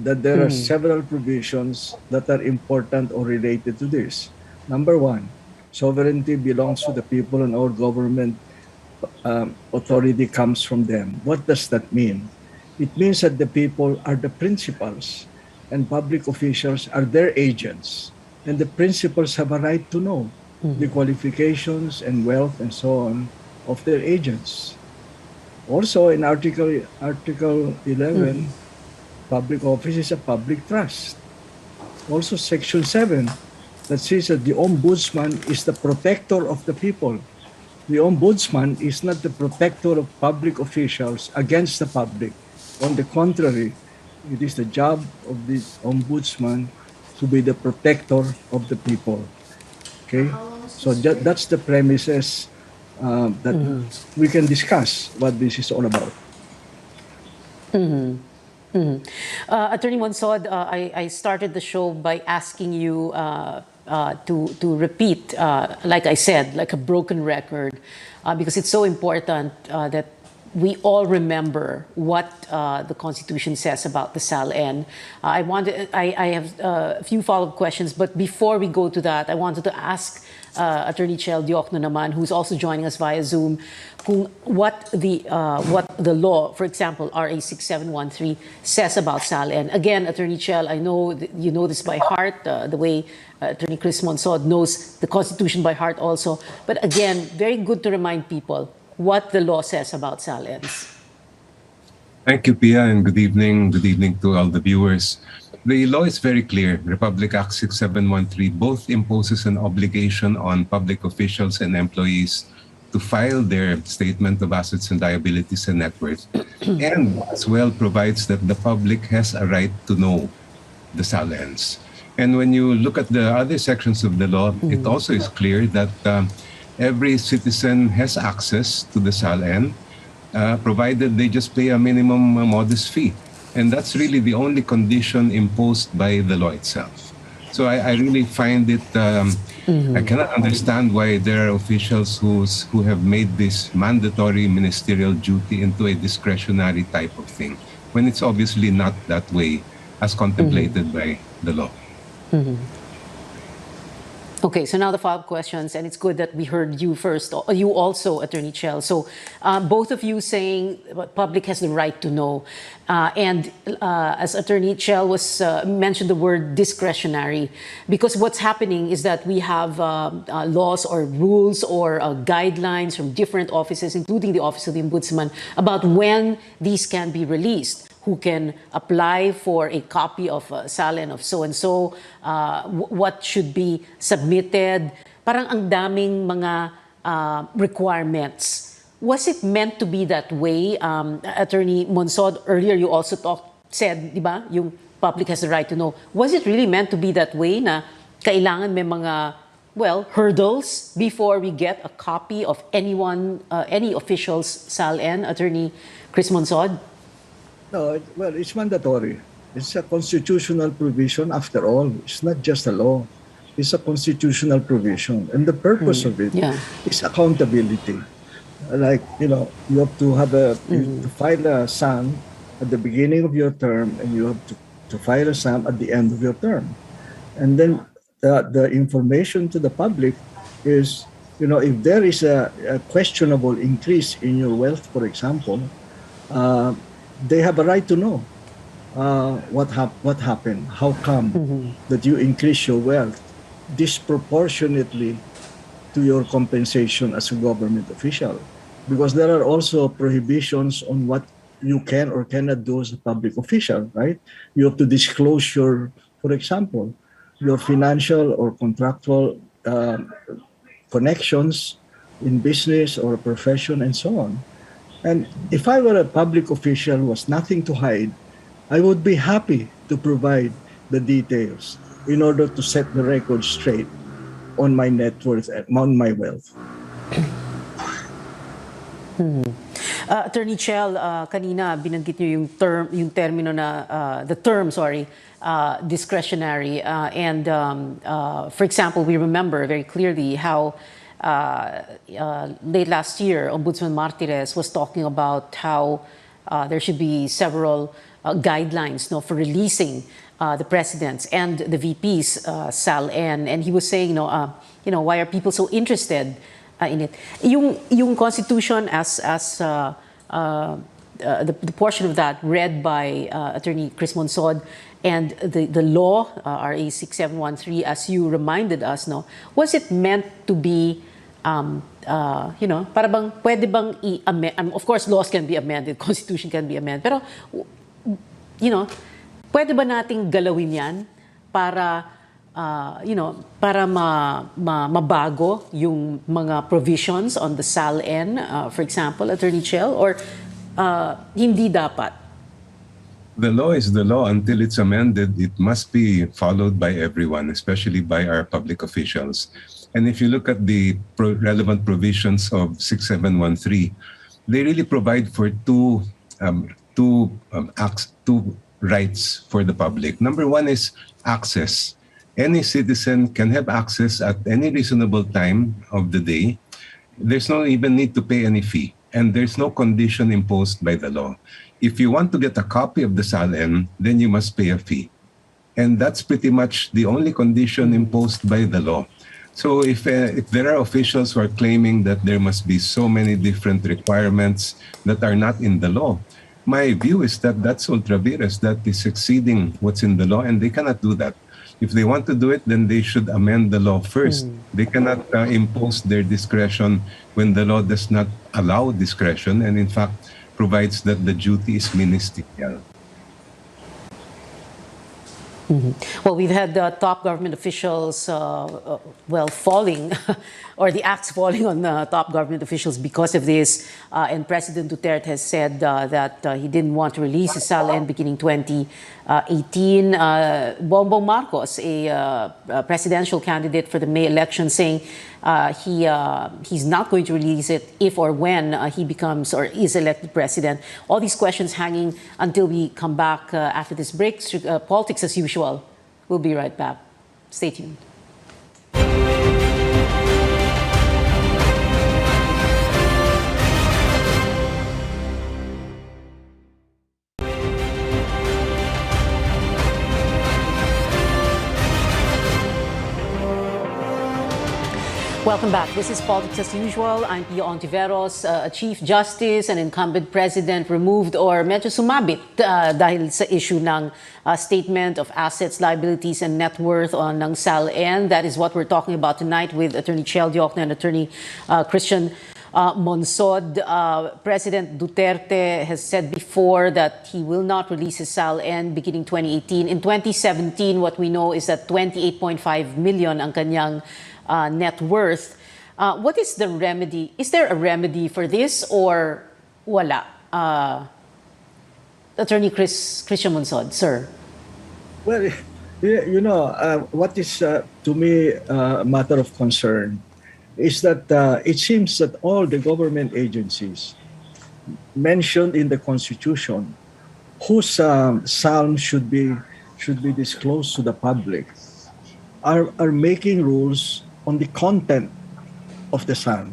that there are several provisions that are important or related to this. Number one, sovereignty belongs to the people and our government authority comes from them. What does that mean? It means that the people are the principals and public officials are their agents. And the principals have a right to know the qualifications and wealth and so on of their agents. Also, in Article 11, public office is a public trust. Also, Section 7, that says that the ombudsman is the protector of the people. The ombudsman is not the protector of public officials against the public. On the contrary, it is the job of the ombudsman to be the protector of the people. Okay? So that's the premises that we can discuss what this is all about. Attorney Monsod, I started the show by asking you to repeat, like I said, like a broken record, because it's so important that we all remember what the Constitution says about the SALN. I have a few follow-up questions, but before we go to that, I wanted to ask Attorney Chel Diokno naman, who's also joining us via Zoom, what the law, for example, RA 6713, says about SALN. Again, Attorney Chel, I know you know this by heart, the way Attorney Chris Monsod knows the Constitution by heart also. But again, very good to remind people what the law says about SALNs. Thank you, Pia, and good evening. Good evening to all the viewers. The law is very clear. Republic Act 6713 both imposes an obligation on public officials and employees to file their statement of assets and liabilities and net worth, and as well provides that the public has a right to know the SALNs. And when you look at the other sections of the law, it also is clear that every citizen has access to the SALN, provided they just pay a minimum modest fee. And that's really the only condition imposed by the law itself. So I really find it, I cannot understand why there are officials who have made this mandatory ministerial duty into a discretionary type of thing, when it's obviously not that way as contemplated by the law. Okay, so now the follow-up questions, and it's good that we heard you first, you also, Attorney Chel. So both of you saying public has the right to know. And as Attorney Chel was mentioned the word discretionary, because what's happening is that we have laws or rules or guidelines from different offices, including the Office of the Ombudsman, about when these can be released. Who can apply for a copy of SALN of so-and-so, what should be submitted. Parang ang daming mga requirements. Was it meant to be that way? Attorney Monsod, earlier you also said, di ba, yung public has the right to know. Was it really meant to be that way na kailangan may mga, well, hurdles before we get a copy of anyone, any official's SALN? Attorney Chris Monsod? No, well, it's mandatory. It's a constitutional provision after all. It's not just a law. It's a constitutional provision. And the purpose of it is accountability. Like, you know, you have to have to file a SAM at the beginning of your term, and you have to file a SAM at the end of your term. And then the information to the public is, you know, if there is a questionable increase in your wealth, for example, they have a right to know what happened, how come that you increase your wealth disproportionately to your compensation as a government official. Because there are also prohibitions on what you can or cannot do as a public official, right? You have to disclose your, for example, your financial or contractual connections in business or a profession and so on. And if I were a public official who has nothing to hide, I would be happy to provide the details in order to set the record straight on my net worth and on my wealth. Attorney Chel, kanina binanggit niyo yung termino na discretionary. And for example, we remember very clearly how late last year, Ombudsman Martires was talking about how there should be several guidelines, no, for releasing the presidents and the VPs SAL-N, and he was saying, why are people so interested in it? Yung Constitution as the portion of that read by Attorney Chris Monsod, and the law, RA 6713, as you reminded us, no, was it meant to be, para bang, pwede bang i-amend? Of course, laws can be amended, Constitution can be amended, pero, pwede ba nating galawin yan para, para mabago yung mga provisions on the SAL-N, for example, Attorney Chel, or hindi dapat? The law is the law. Until it's amended, it must be followed by everyone, especially by our public officials. And if you look at the relevant provisions of 6713, they really provide for two rights for the public. Number one is access. Any citizen can have access at any reasonable time of the day. There's no even need to pay any fee, and there's no condition imposed by the law. If you want to get a copy of the SAL-N, then you must pay a fee. And that's pretty much the only condition imposed by the law. So if there are officials who are claiming that there must be so many different requirements that are not in the law, my view is that that's ultra vires, that is exceeding what's in the law, and they cannot do that. If they want to do it, then they should amend the law first. They cannot impose their discretion when the law does not allow discretion, and in fact provides that the duty is ministerial. Well, we've had top government officials, falling, or the acts falling on top government officials because of this. And President Duterte has said that he didn't want to release the SAL-N beginning 2018. Bongbong Marcos, a presidential candidate for the May election, saying he's not going to release it if or when he becomes or is elected president. All these questions hanging until we come back after this break. Politics as usual. We'll be right back. Stay tuned. Welcome back. This is Politics as Usual. I'm Pia Ontiveros. A Chief Justice and incumbent President removed or medyo sumabit dahil sa issue ng statement of assets, liabilities, and net worth ng SAL-N. That is what we're talking about tonight with Attorney Chel Diokno and Attorney Christian Monsod. President Duterte has said before that he will not release his SAL-N beginning 2018. In 2017, what we know is that 28.5 million ang kanyang net worth. What is the remedy? Is there a remedy for this or wala? Attorney Christian Monsod, sir. Well, what is to me a matter of concern is that it seems that all the government agencies mentioned in the Constitution whose SAL should be disclosed to the public are making rules on the content of the SAL,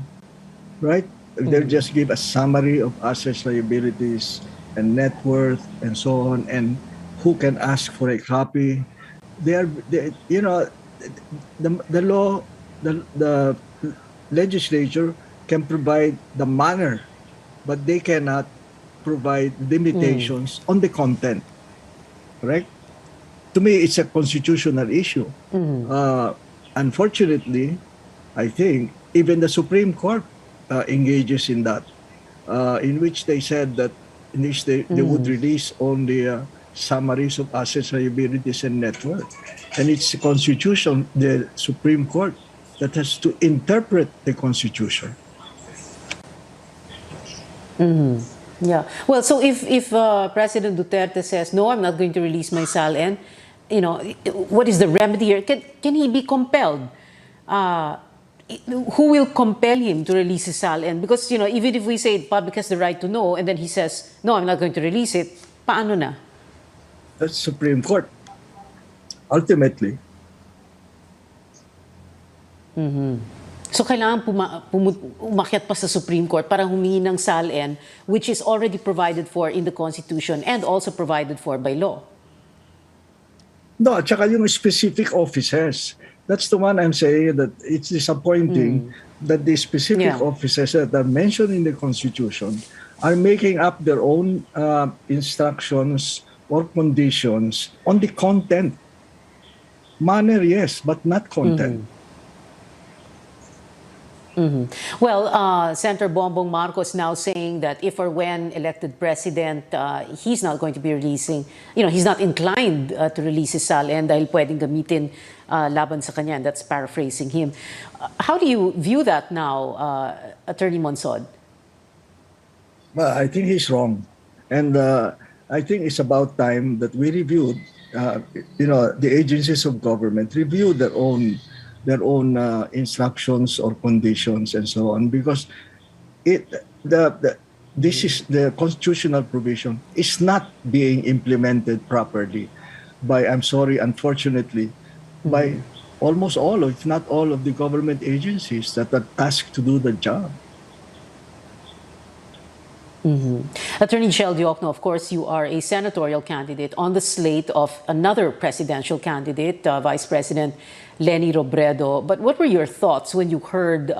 right? They'll just give a summary of assets, liabilities, and net worth, and so on, and who can ask for a copy. The law, the legislature can provide the manner, but they cannot provide limitations on the content, correct? To me, it's a constitutional issue. Unfortunately, I think even the Supreme Court engages in that, in which they said that they would release only summaries of assets, liabilities, and net worth. And it's the Constitution, the Supreme Court, that has to interpret the Constitution. Yeah. Well, so if President Duterte says, no, I'm not going to release my SAL-N, what is the remedy here? Can he be compelled? Who will compel him to release his SAL-N? Because, even if we say the public has the right to know, and then he says, no, I'm not going to release it, paano na? That's Supreme Court. Ultimately. So kailangan umakyat pa sa Supreme Court para humingi ng SALN, which is already provided for in the Constitution and also provided for by law. No, at saka yung specific officers. That's the one I'm saying that it's disappointing that the specific officers that are mentioned in the Constitution are making up their own instructions or conditions on the content. Manner, yes, but not content. Well, Senator Bongbong Marcos now saying that if or when elected president, he's not going to be releasing, he's not inclined to release his SALN dahil pwedeng gamitin laban sa kanya. That's paraphrasing him. How do you view that now, Attorney Monsod? Well, I think he's wrong. And I think it's about time that we reviewed, the agencies of government review their own instructions or conditions and so on, because this is the constitutional provision is not being implemented properly by, I'm sorry, unfortunately, by almost all, if not all, of the government agencies that are tasked to do the job. Attorney Chel Diokno, of course, you are a senatorial candidate on the slate of another presidential candidate, Vice President Leni Robredo. But what were your thoughts when you heard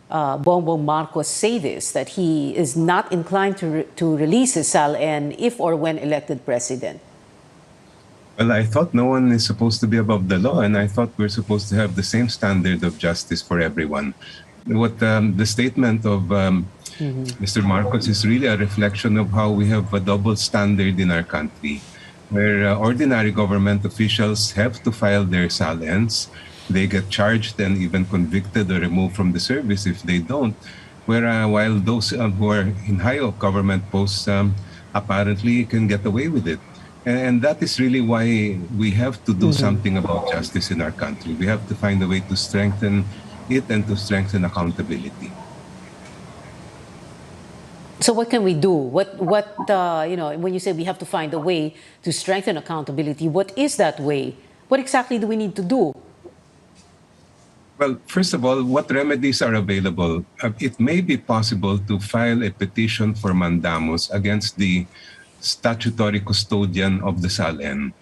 Bongbong Marcos say this, that he is not inclined to release his SALN if or when elected president? Well, I thought no one is supposed to be above the law, and I thought we're supposed to have the same standard of justice for everyone. What the statement of Mr. Marcos is really a reflection of how we have a double standard in our country, where ordinary government officials have to file their SALNs. They get charged and even convicted or removed from the service if they don't, while those who are in high government posts apparently can get away with it. And that is really why we have to do something about justice in our country. We have to find a way to strengthen it and to strengthen accountability. So what can we do? What when you say we have to find a way to strengthen accountability, what is that way? What exactly do we need to do? Well, first of all, what remedies are available? It may be possible to file a petition for mandamus against the statutory custodian of the SALN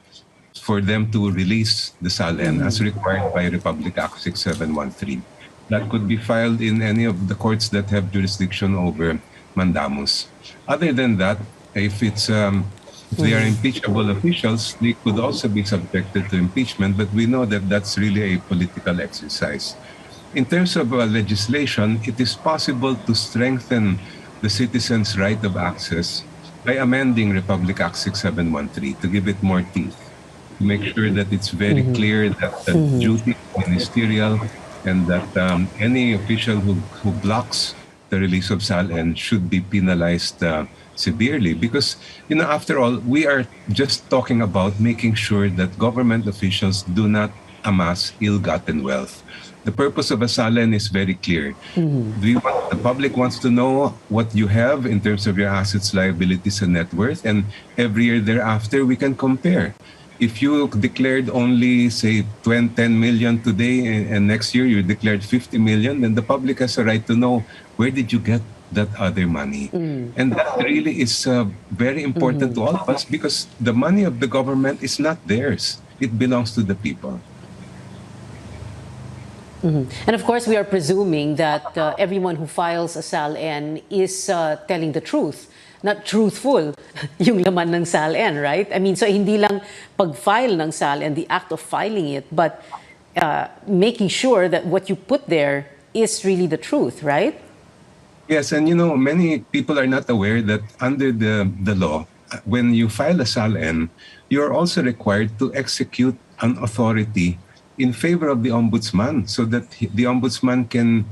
for them to release the SALN as required by Republic Act 6713. That could be filed in any of the courts that have jurisdiction over mandamus. Other than that, if they are impeachable officials, they could also be subjected to impeachment, but we know that that's really a political exercise. In terms of legislation, it is possible to strengthen the citizens' right of access by amending Republic Act 6713 to give it more teeth, to make sure that it's very clear that the duty is ministerial and that any official who blocks the release of SALN should be penalized severely. Because, after all, we are just talking about making sure that government officials do not amass ill-gotten wealth. The purpose of a SALN is very clear. The public wants to know what you have in terms of your assets, liabilities, and net worth, and every year thereafter we can compare. If you declared only, say, 10 million today and next year you declared 50 million, then the public has a right to know where did you get that other money. And that really is very important to all of us, because the money of the government is not theirs. It belongs to the people. And of course, we are presuming that everyone who files a SALN is telling the truth, not truthful yung laman ng SALN, right? I mean, so hindi lang pag-file ng SALN, the act of filing it, but making sure that what you put there is really the truth, right? Yes, and many people are not aware that under the law, when you file a SALN, you're also required to execute an authority in favor of the ombudsman, so that the ombudsman can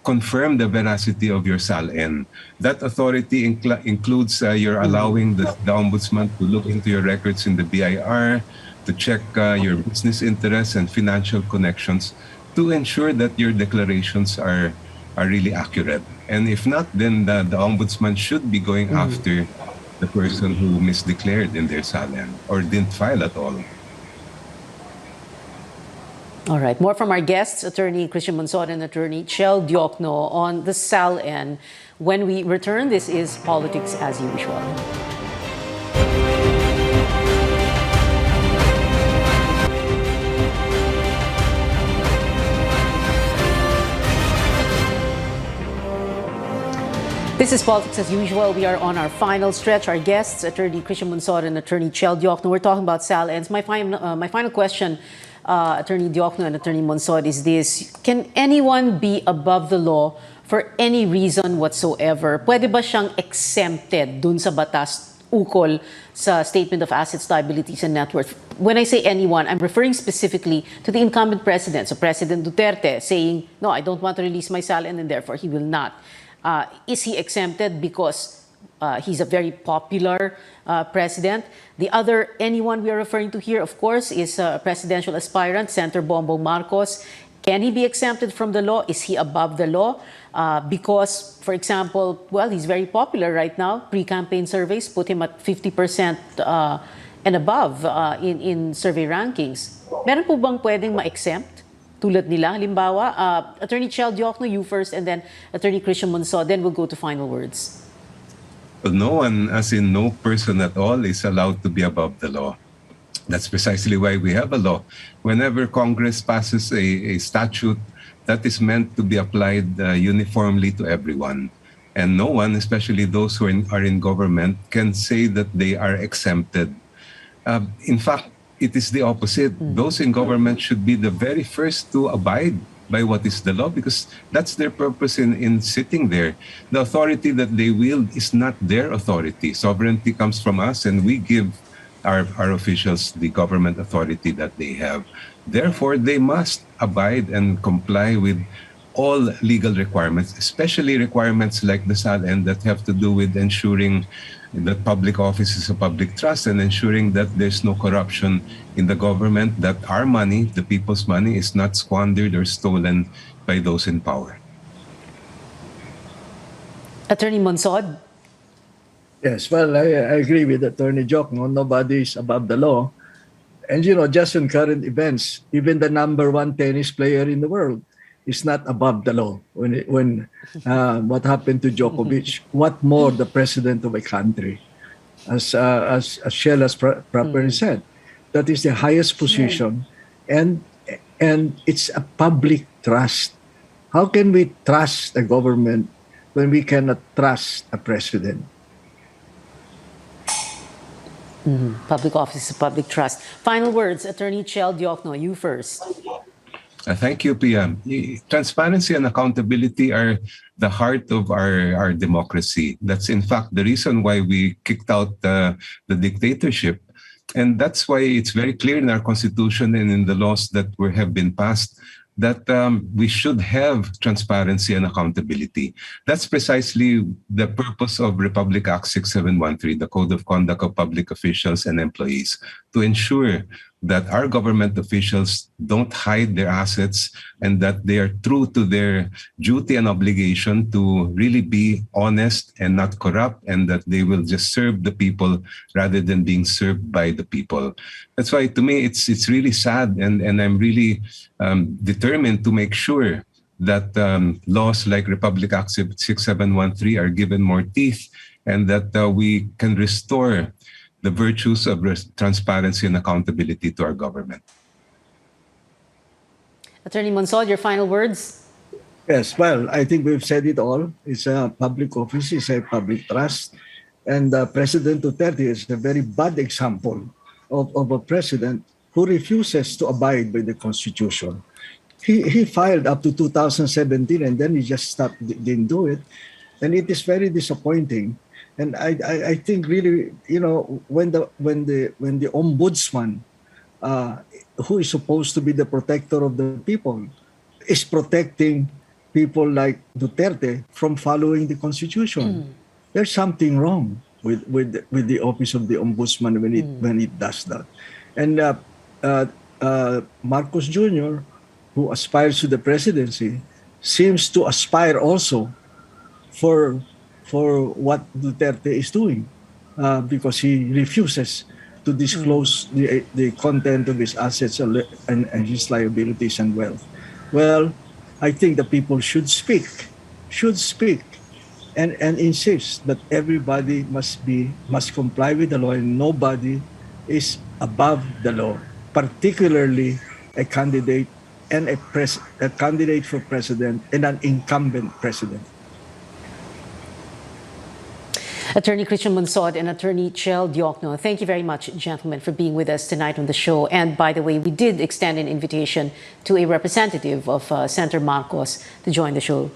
confirm the veracity of your SALN. That authority includes you're allowing the ombudsman to look into your records in the BIR, to check your business interests and financial connections, to ensure that your declarations are really accurate. And if not, then the ombudsman should be going after the person who misdeclared in their SALN or didn't file at all. All right, more from our guests, Attorney Christian Monsod and Attorney Chel Diokno on the SALN. When we return, this is Politics as Usual. This is Politics as Usual. We are on our final stretch. Our guests, Attorney Christian Monsod and Attorney Chel Diokno. We're talking about SALNs. My final question, Attorney Diokno and Attorney Monsod, is this: can anyone be above the law for any reason whatsoever? Pwede ba siyang exempted dun sa batas ukol sa Statement of Assets, Liabilities, and Net Worth? When I say anyone, I'm referring specifically to the incumbent president, so President Duterte, saying, no, I don't want to release my SALN and therefore he will not. Is he exempted because he's a very popular president? The other anyone we are referring to here, of course, is a presidential aspirant, Senator Bongbong Marcos. Can he be exempted from the law? Is he above the law? Because, for example, well, he's very popular right now. Pre-campaign surveys put him at 50% and above in survey rankings. Meron po bang pwedeng ma-exempt? Tulad nila, halimbawa, Attorney Chel Diokno, you first, and then Attorney Christian Monsod, then we'll go to final words. Well, no one, as in no person at all, is allowed to be above the law. That's precisely why we have a law. Whenever Congress passes a statute, that is meant to be applied uniformly to everyone. And no one, especially those who are in government, can say that they are exempted. In fact, it is the opposite. Those in government should be the very first to abide by what is the law, because that's their purpose in sitting there. The authority that they wield is not their authority. Sovereignty comes from us, and we give our officials the government authority that they have. Therefore, they must abide and comply with all legal requirements, especially requirements like the SALN that have to do with ensuring that public office is a public trust and ensuring that there's no corruption in the government, that our money, the people's money, is not squandered or stolen by those in power. Attorney Monsod? Yes, well, I agree with Attorney Diokno. Nobody is above the law. And, you know, just in current events, even the #1 tennis player in the world is not above the law. When what happened to Djokovic, what more the president of a country, as Chel has properly said, that is the highest position, and it's a public trust. How can we trust a government when we cannot trust a president? Public office is public trust. Final words, Attorney Chel Diokno, you first. Thank you, Pia. Transparency and accountability are the heart of our democracy. That's in fact the reason why we kicked out the dictatorship. And that's why it's very clear in our constitution and in the laws that have been passed that we should have transparency and accountability. That's precisely the purpose of Republic Act 6713, the Code of Conduct of Public Officials and Employees, to ensure that our government officials don't hide their assets and that they are true to their duty and obligation to really be honest and not corrupt, and that they will just serve the people rather than being served by the people. That's why, to me, it's really sad, and I'm really determined to make sure that laws like Republic Act 6713 are given more teeth, and that we can restore the virtues of transparency and accountability to our government. Attorney Monsod, your final words? Yes, well, I think we've said it all. It's a public office, it's a public trust. And President Duterte is a very bad example of a president who refuses to abide by the Constitution. He filed up to 2017 and then he just stopped, didn't do it. And it is very disappointing. And I think really, you know, when the ombudsman, who is supposed to be the protector of the people, is protecting people like Duterte from following the Constitution, there's something wrong with the office of the ombudsman when it does that. And Marcos Jr., who aspires to the presidency, seems to aspire also for what Duterte is doing, because he refuses to disclose the content of his assets and his liabilities and wealth. Well, I think the people should speak and insist that everybody must comply with the law and nobody is above the law, particularly a candidate and a candidate for president and an incumbent president. Attorney Christian Monsod and Attorney Chel Diokno, thank you very much, gentlemen, for being with us tonight on the show. And by the way, we did extend an invitation to a representative of Senator Marcos to join the show.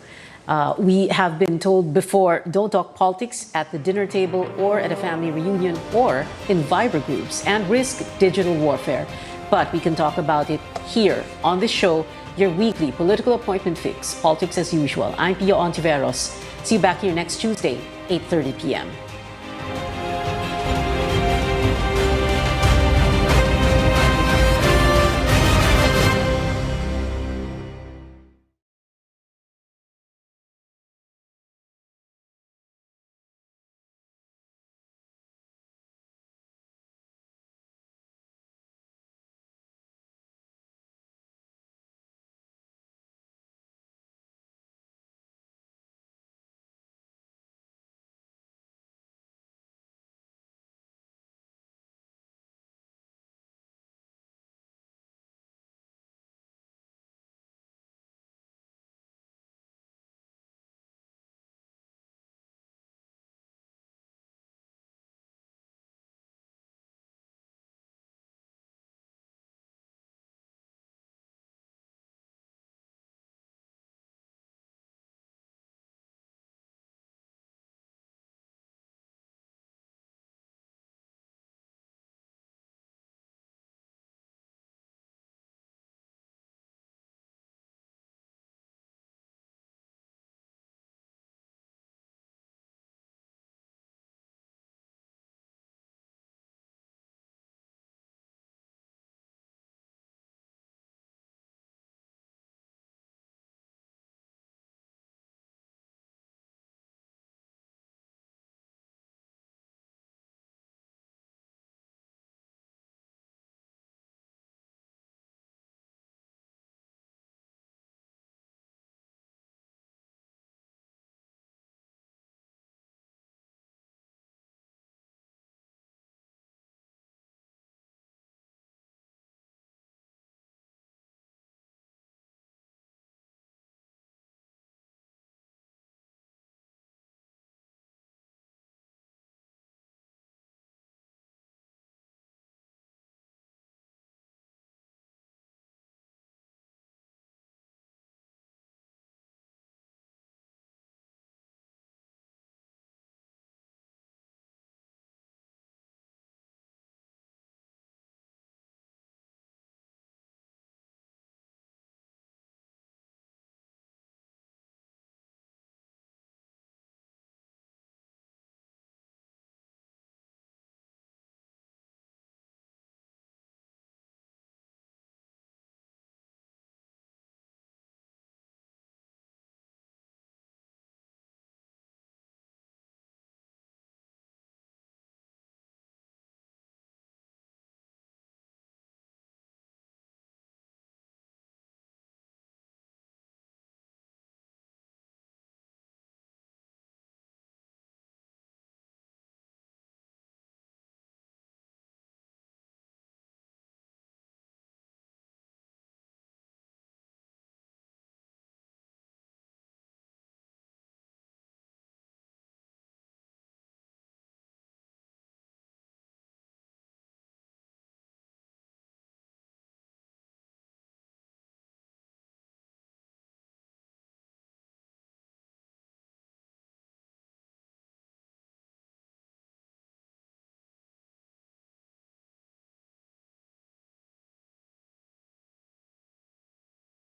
We have been told before, don't talk politics at the dinner table or at a family reunion or in Viber groups and risk digital warfare. But we can talk about it here on this show, your weekly political appointment fix, politics as usual. I'm Pio Ontiveros. See you back here next Tuesday, 8:30 p.m.